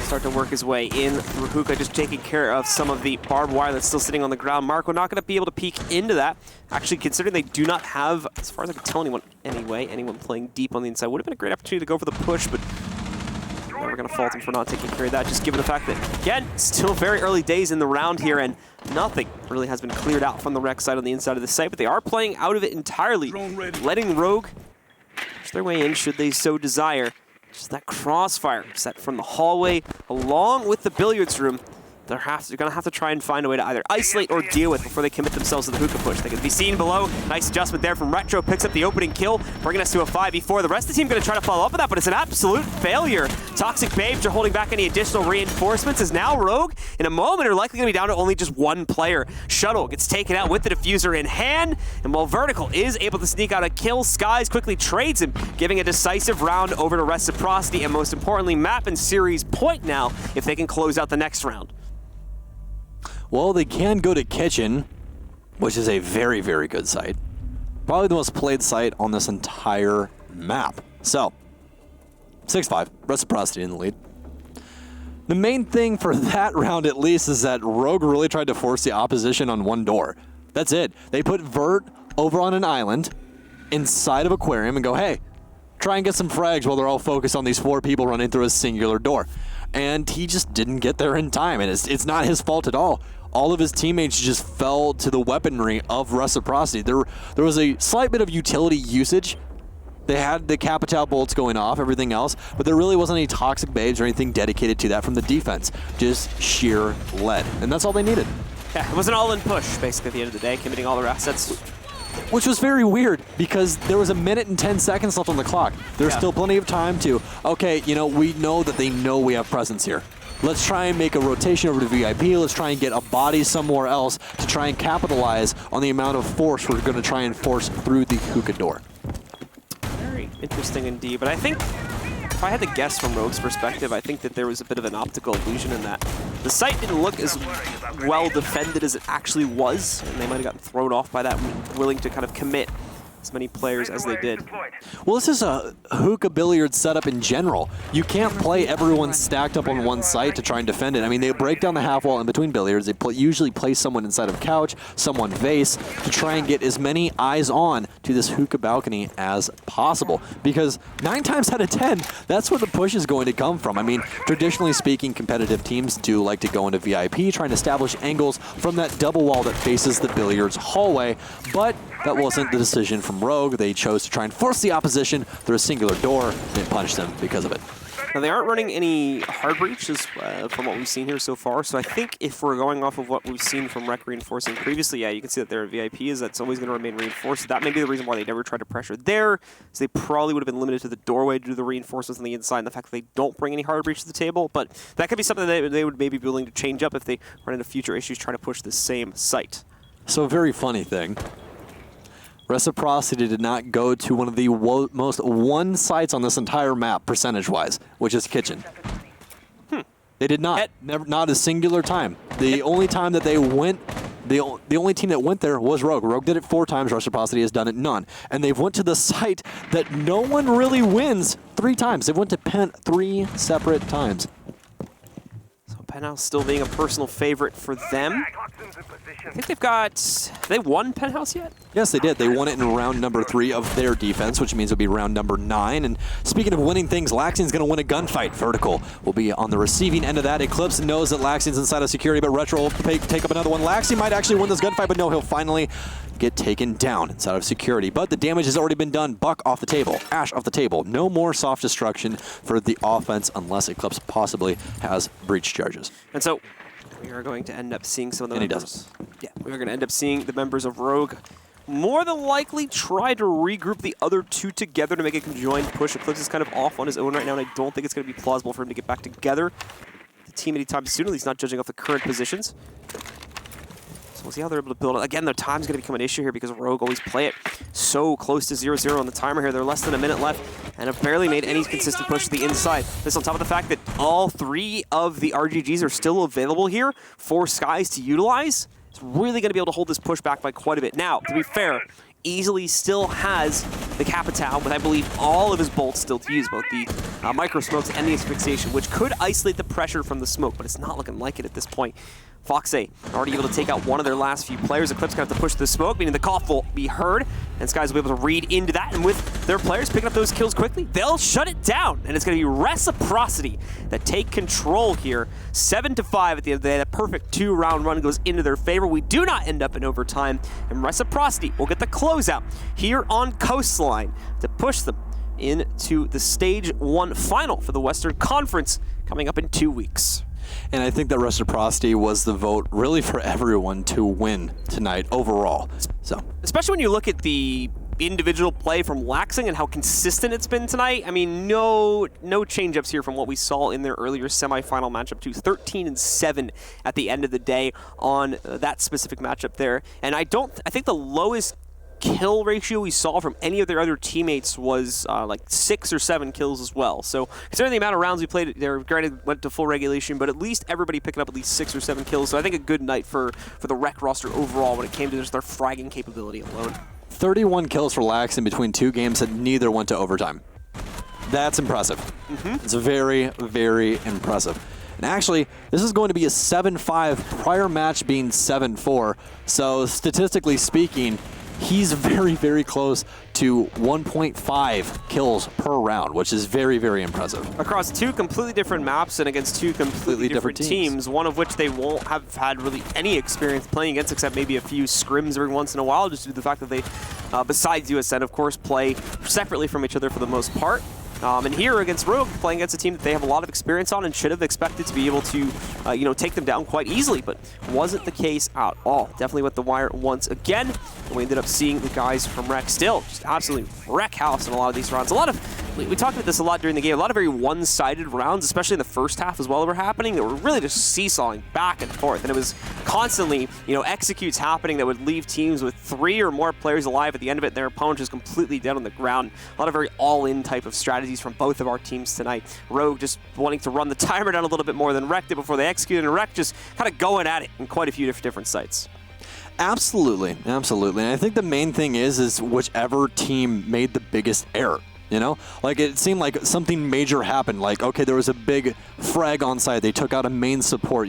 Start to work his way in through Hookah, just taking care of some of the barbed wire that's still sitting on the ground. Marco not going to be able to peek into that. Actually, considering they do not have, as far as I can tell anyone playing deep on the inside. Would have been a great opportunity to go for the push, but never going to fault him for not taking care of that, just given the fact that, again, still very early days in the round here, and nothing really has been cleared out from the Rec side on the inside of the site, but they are playing out of it entirely, letting Rogue push their way in should they so desire. Just that crossfire set from the hallway along with the billiards room. They're going to have to try and find a way to either isolate or deal with before they commit themselves to the hookah push. They can be seen below. Nice adjustment there from Retro. Picks up the opening kill, bringing us to a 5v4. The rest of the team going to try to follow up with that, but it's an absolute failure. Toxic Babes are holding back any additional reinforcements as now Rogue, in a moment, are likely going to be down to only just one player. Shuttle gets taken out with the diffuser in hand, and while Vertical is able to sneak out a kill, Skies quickly trades him, giving a decisive round over to Reciprocity, and most importantly, map and series point now if they can close out the next round. Well, they can go to Kitchen, which is a very, very good site. Probably the most played site on this entire map. So, 6-5, Reciprocity in the lead. The main thing for that round, at least, is that Rogue really tried to force the opposition on one door. That's it. They put Vert over on an island inside of Aquarium and go, hey, try and get some frags while they're all focused on these 4 people running through a singular door. And he just didn't get there in time, and it's not his fault at all. All of his teammates just fell to the weaponry of Reciprocity. There was a slight bit of utility usage. They had the Capital bolts going off, everything else, but there really wasn't any Toxic Babes or anything dedicated to that from the defense. Just sheer lead, and that's all they needed. Yeah, it was an all-in push, basically, at the end of the day, committing all their assets. Which was very weird, because there was 1 minute and 10 seconds left on the clock. There's still plenty of time to, okay, you know, we know that they know we have presence here. Let's try and make a rotation over to VIP. Let's try and get a body somewhere else to try and capitalize on the amount of force we're going to try and force through the hookah door. Very interesting indeed, but I think if I had to guess from Rogue's perspective, I think that there was a bit of an optical illusion in that. The site didn't look as well defended as it actually was, and they might have gotten thrown off by that, willing to kind of commit as many players as they did. Well, this is a hookah billiard setup in general. You can't play everyone stacked up on one site to try and defend it. I mean, they break down the half wall in between billiards. They usually place someone inside of couch, someone vase, to try and get as many eyes on to this hookah balcony as possible. Because 9 times out of 10, that's where the push is going to come from. I mean, traditionally speaking, competitive teams do like to go into VIP, trying to establish angles from that double wall that faces the billiards hallway, but that wasn't the decision from Rogue. They chose to try and force the opposition through a singular door and punish them because of it. Now, they aren't running any hard breaches from what we've seen here so far, so I think if we're going off of what we've seen from Rec reinforcing previously, yeah, you can see that there are VIPs. That's always going to remain reinforced. That may be the reason why they never tried to pressure there, so they probably would have been limited to the doorway due to the reinforcements on the inside and the fact that they don't bring any hard breach to the table, but that could be something that they would maybe be willing to change up if they run into future issues trying to push the same site. So a very funny thing. Reciprocity did not go to one of the most won sites on this entire map, percentage-wise, which is Kitchen. They did not. Not a singular time. The only time that they went, the only team that went there was Rogue. Rogue did it 4 times. Reciprocity has done it none. And they've went to the site that no one really wins 3 times. They went to Pen 3 separate times. So Penthouse still being a personal favorite for them. I think they've got... Have they won Penthouse yet? Yes, they did. They won it in round number 3 of their defense, which means it'll be round number 9. And speaking of winning things, Laxian's going to win a gunfight. Vertical will be on the receiving end of that. Eclipse knows that Laxian's inside of security, but Retro will take up another one. Laxian might actually win this gunfight, but no, he'll finally get taken down inside of security. But the damage has already been done. Buck off the table. Ash off the table. No more soft destruction for the offense unless Eclipse possibly has breach charges. And so we are going to end up seeing some of the members. He does. Yeah, we are going to end up seeing the members of Rogue more than likely try to regroup the other 2 together to make a conjoined push. Eclipse is kind of off on his own right now, and I don't think it's going to be plausible for him to get back together. The team anytime soon, at least not judging off the current positions. So we'll see how they're able to build it. Again, their time's going to become an issue here because Rogue always play it so close to 0-0 on the timer here. They're less than a minute left and have barely made any consistent push to the inside. This on top of the fact that all 3 of the RGGs are still available here for Skies to utilize. It's really going to be able to hold this push back by quite a bit. Now, to be fair, Easily still has the Capital with, I believe, all of his bolts still to use, both the micro smokes and the asphyxiation, which could isolate the pressure from the smoke, but it's not looking like it at this point. Foxay already able to take out one of their last few players. Eclipse going to have to push the smoke, meaning the cough will be heard, and Skies will be able to read into that, and with their players picking up those kills quickly, they'll shut it down, and it's going to be Reciprocity that take control here. 7-5 at the end of the day. That perfect 2-round run goes into their favor. We do not end up in overtime, and Reciprocity will get the closeout here on Coastline to push them into the Stage 1 final for the Western Conference coming up in 2 weeks. And I think that Reciprocity was the vote really for everyone to win tonight overall. So, especially when you look at the individual play from Laxing and how consistent it's been tonight. I mean, no change-ups here from what we saw in their earlier semifinal matchup too. 13-7 at the end of the day on that specific matchup there. And I think the lowest kill ratio we saw from any of their other teammates was like 6 or 7 kills as well. So considering the amount of rounds we played, they granted went to full regulation, but at least everybody picking up at least 6 or 7 kills. So I think a good night for the Rec roster overall when it came to just their fragging capability alone. 31 kills for Lax in between 2 games that neither went to overtime. That's impressive. It's very, very impressive. And actually, this is going to be a 7-5, prior match being 7-4. So statistically speaking, he's very, very close to 1.5 kills per round, which is very, very impressive. Across 2 completely different maps and against 2 completely different teams, one of which they won't have had really any experience playing against except maybe a few scrims every once in a while, just due to the fact that they, besides USN, of course, play separately from each other for the most part. And here against Rogue, playing against a team that they have a lot of experience on and should have expected to be able to, take them down quite easily, but wasn't the case at all. Definitely went the wire once again, and we ended up seeing the guys from Rec still just absolutely wreck house in a lot of these rounds. We talked about this a lot during the game, a lot of very one-sided rounds, especially in the first half as well that were happening, that were really just seesawing back and forth, and it was constantly, executes happening that would leave teams with 3 or more players alive at the end of it, and their opponent just completely dead on the ground. A lot of very all-in type of strategies from both of our teams tonight. Rogue just wanting to run the timer down a little bit more than Rec did before they executed, and Rec just kind of going at it in quite a few different sites. Absolutely, absolutely. And I think the main thing is whichever team made the biggest error. Like it seemed like something major happened. Like, okay, there was a big frag on site. They took out a main support.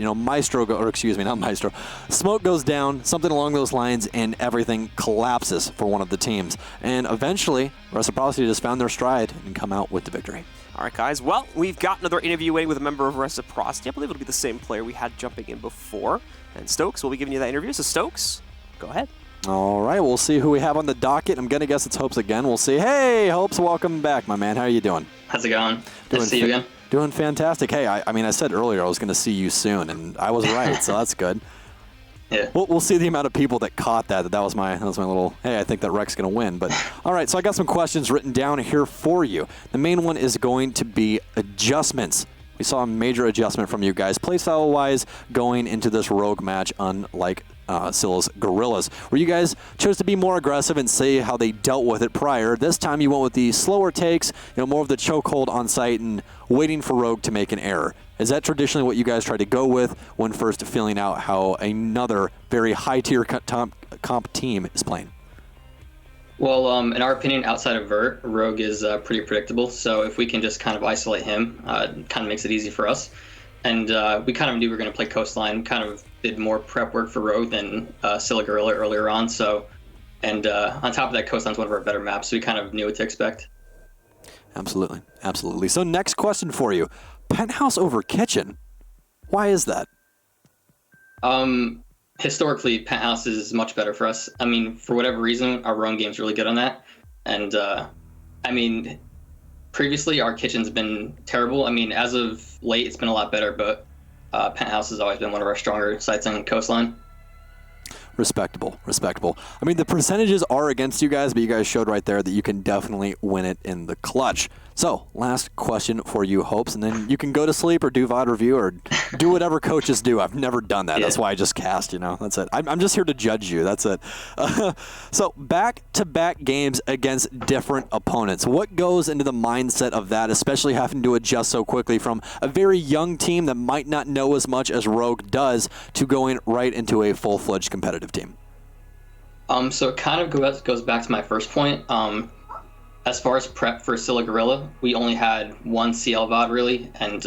Smoke goes down, something along those lines, and everything collapses for one of the teams. And eventually, Reciprocity just found their stride and come out with the victory. All right, guys. Well, we've got another interview waiting with a member of Reciprocity. I believe it'll be the same player we had jumping in before. And Stokes will be giving you that interview. So, Stokes, go ahead. All right, we'll see who we have on the docket. I'm going to guess it's Hopes again. We'll see. Hey, Hopes, welcome back, my man. How are you doing? How's it going? Good to see you again. Doing fantastic. Hey, I said earlier I was going to see you soon, and I was right, so that's good. Yeah. We'll see the amount of people that caught that was my little, hey, I think that Rec's going to win. But all right, so I got some questions written down here for you. The main one is going to be adjustments. We saw a major adjustment from you guys, playstyle-wise, going into this Rogue match, unlike Scylla's Gorillas, where you guys chose to be more aggressive and say how they dealt with it prior. This time you went with the slower takes, more of the chokehold on site and waiting for Rogue to make an error. Is that traditionally what you guys try to go with when first feeling out how another very high-tier comp team is playing? Well, in our opinion, outside of Vert, Rogue is pretty predictable. So if we can just kind of isolate him, it kind of makes it easy for us. And we kind of knew we were going to play Coastline, kind of did more prep work for Rogue than Scylla Gorilla earlier on. So, and on top of that, Coastline's one of our better maps, so we kind of knew what to expect. Absolutely, absolutely. So next question for you. Penthouse over Kitchen. Why is that? Historically, Penthouse is much better for us. I mean, for whatever reason, our roam game's really good on that. And, previously, our Kitchen's been terrible. I mean, as of late, it's been a lot better, but Penthouse has always been one of our stronger sites on Coastline. Respectable. I mean, the percentages are against you guys, but you guys showed right there that you can definitely win it in the clutch. So, last question for you, Hopes, and then you can go to sleep or do VOD review or do whatever coaches do. I've never done that. That's why I just cast, That's it. I'm just here to judge you. That's it. So, back-to-back games against different opponents. What goes into the mindset of that, especially having to adjust so quickly from a very young team that might not know as much as Rogue does to going right into a full-fledged competitive team? So it kind of goes back to my first point. As far as prep for Scylla Gorilla, we only had one CL VOD really, and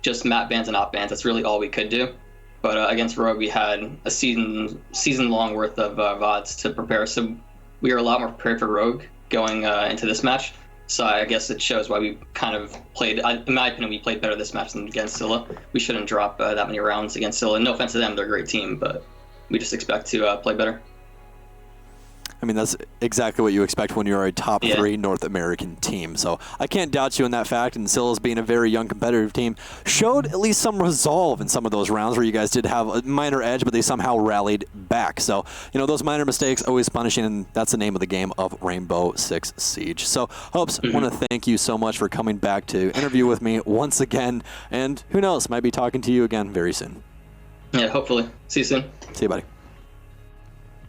just map bans and op bans. That's really all we could do. But against Rogue, we had a season-long worth of VODs to prepare. So we were a lot more prepared for Rogue going into this match. So I guess it shows why we kind of played, in my opinion, we played better this match than against Scylla. We shouldn't drop that many rounds against Scylla. No offense to them, they're a great team, but we just expect to play better. I mean, that's exactly what you expect when you're a top 3 North American team. So I can't doubt you in that fact. And Scylla's being a very young competitive team showed at least some resolve in some of those rounds where you guys did have a minor edge, but they somehow rallied back. So, those minor mistakes always punishing, and that's the name of the game of Rainbow Six Siege. So, Hopes, I want to thank you so much for coming back to interview with me once again. And who knows, might be talking to you again very soon. Yeah, hopefully. See you soon. See you, buddy.